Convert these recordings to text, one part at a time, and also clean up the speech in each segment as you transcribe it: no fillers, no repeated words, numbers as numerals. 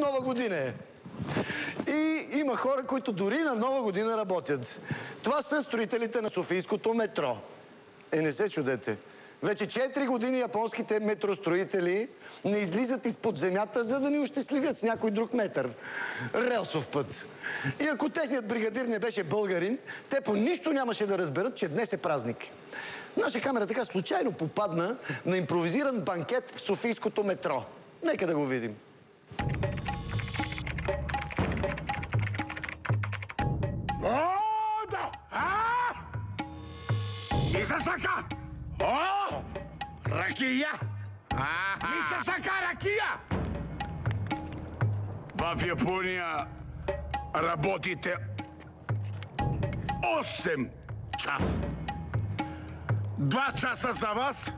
Нова година е. И има хора, които дори на Нова година работят. Това са строителите на Софийското метро. Не се чудете. Вече 4 години японските метростроители не излизат изпод земята, за да ни ощастливят с някой друг метър. Релсов път. И ако техният бригадир не беше българин, те по нищо нямаше да разберат, че днес е празник. Наша камера така случайно попадна на импровизиран банкет в Софийското метро. Нека да го видим. О, да! Мисасака! О! Ракия! Мисасака, ракия! В Япония работите 8 часа. 2 часа за вас,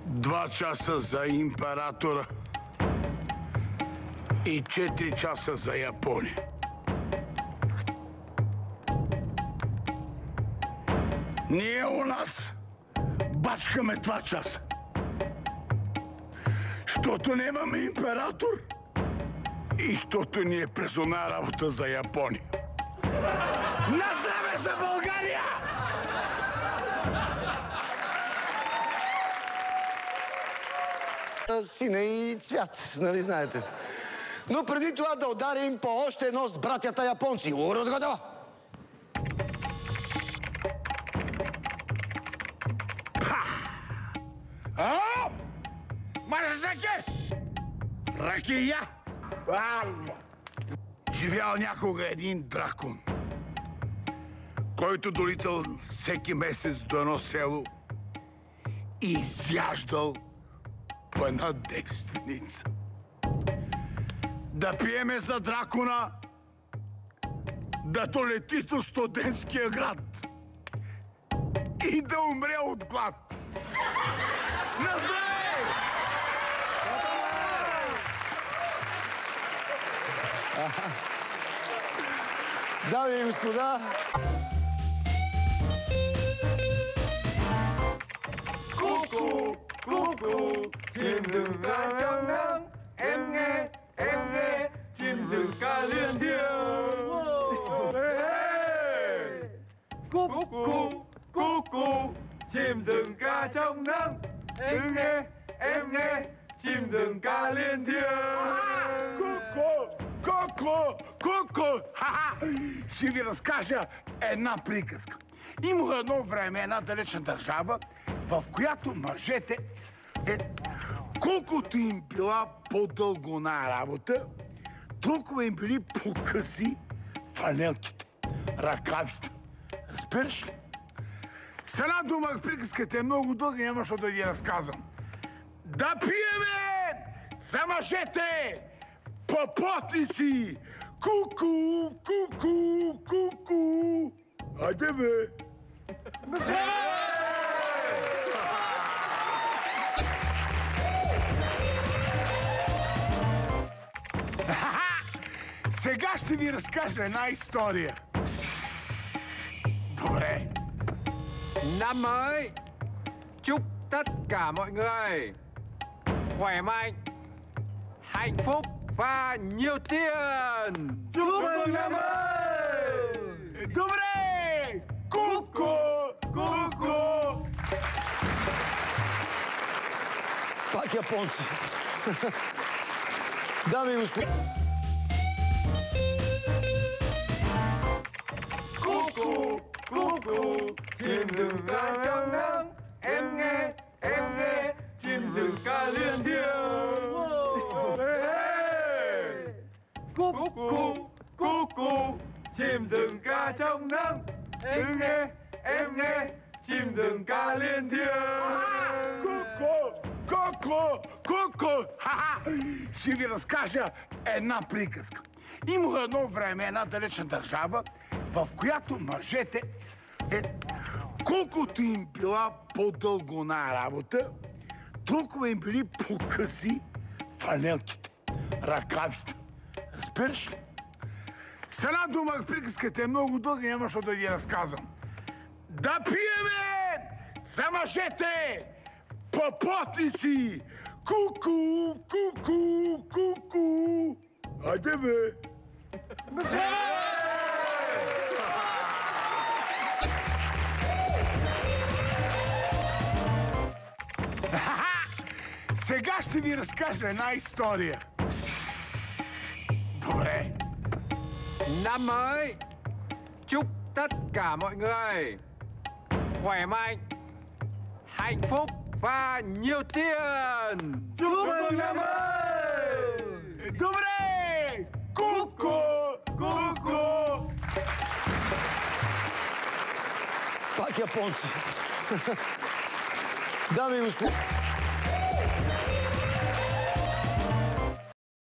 2 часа за императора и 4 часа за Япония. Ние у нас бачкаме 2 часа. Щото нямаме император и щото ни е презона работа за Япония. На здраве за България! Сине и цвят, нали знаете. Но преди това да ударим по още едно с братята японци. Уродгодо! Масасаке! Ракия! Живял някога един дракон, който долитал всеки месец до едно село и изяждал по една девственица. Да пиеме за дракона, да долети до студентския град и да умре от глад. На здраве! Дами и господа, Cu cu, chim rừng ca trong nắng. Em nghe, chim rừng ca liên thiêng. Cu cu, chim rừng ca trong nắng. Em nghe, chim rừng ca liên thiêng. Ку-ку! Ще ви разкажа една приказка. Има едно време, една далечна държава, в която мъжете, колкото им била по-дългона работа, толкова им били по-къси фанелките, ръкавите. Разбираш ли? С една дума, приказката е много дълга, няма що да ги разказвам. Да пиеме за мъжете! Попотници! Ку-ку, ку-ку, ку-ку! Хайде, бе! Сега ще ви разкажа една история. Добре. Năm mới, chúc tất cả mọi người khỏe mạnh, hạnh phúc và nhiều tiền. Chúc mừng năm mới! Добре! Ку-ку! Ку-ку! пак японци. Дами и господа. Cu, chim rừng ca trong nắng. Em nghe, chim rừng ca liên thiêng. Cu, chim rừng ca trong nắng. Em nghe, chim rừng ca liên thiêng. Ку-ку! Ще ви разкажа една приказка. Има едно време, една далечна държава, в която мъжете, колкото им била по-дългона работа, толкова им били по-къси фанелките, ръкавите. Разбираш ли? С една дума, приказката е много дълга, няма що да ги разказвам. Да пиеме за мъжете! Попотници! Ку-ку, ку-ку, ку-ку! Айде бе! Сега ще ви разкажа една история. Добре. Năm mới, chúc tất cả mọi người khỏe mạnh, hạnh phúc và nhiều tiền. Chúc mừng năm mới! Добре! Ку-ку! Ку-ку! Пак японци. Дами и господа.